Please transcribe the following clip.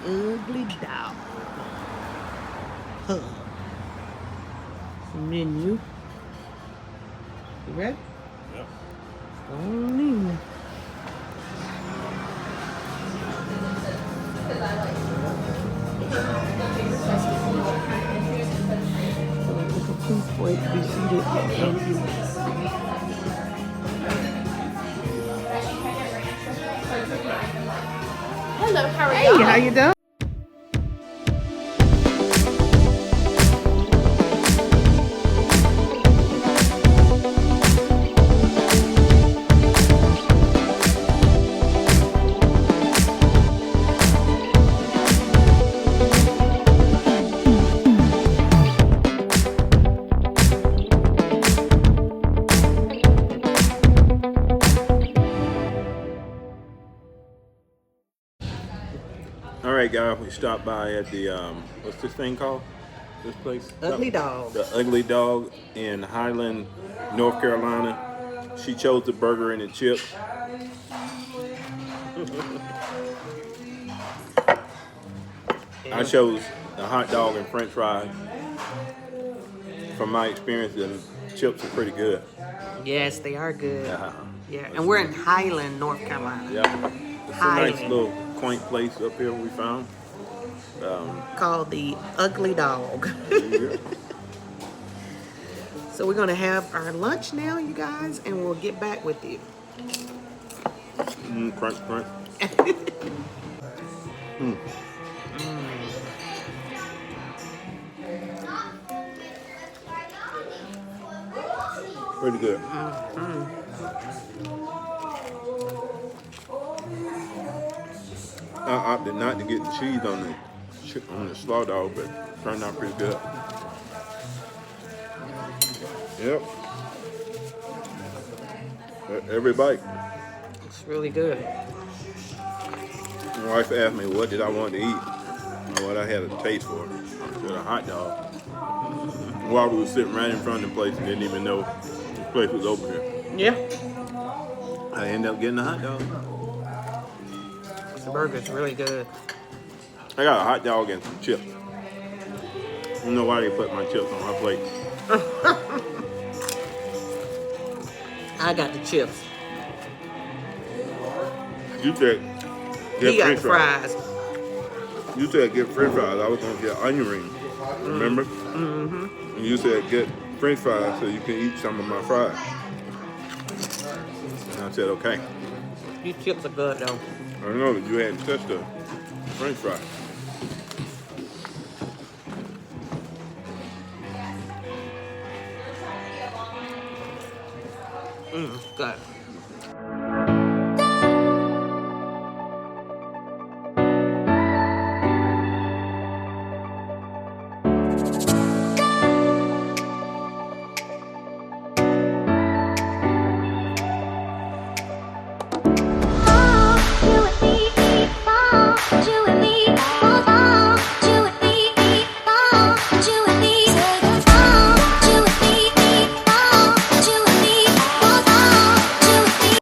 ugly dog. Huh. Menu. You ready? Yep. On in. Please wait to be seated. Thank you. Hello, how are you? Hey, how you doing? All right, guys, we stopped by at the, what's this thing called? This place? Ugly Dog. The Ugly Dog in Highland, North Carolina. She chose the burger and the chips. I chose the hot dog and french fries. From my experience, the chips are pretty good. Yes, they are good. Yeah. Yeah, and we're in Highland, North Carolina. Yeah. It's a Highland. nice little quaint place up here we found. Called the Ugly Dog. So we're gonna have our lunch now, you guys, and we'll get back with you. Crunch, crunch. Pretty good. I opted not to get the cheese on the slaw dog, but it turned out pretty good. Yep. Every bite. It's really good. My wife asked me what did I want to eat, or what I had a taste for. I said a hot dog. While we were sitting right in front of the place and didn't even know the place was open here. Yeah. I ended up getting a hot dog. The burger's really good. I got a hot dog and some chips. I don't know why they put my chips on my plate. I got the chips. You said He get got french the fries. fries. You said get french fries. I was going to get onion rings. Remember? Mm-hmm. And you said get french fries so you can eat some of my fries. And I said, okay. These chips are good though. I know that you hadn't touched the french fry. Good.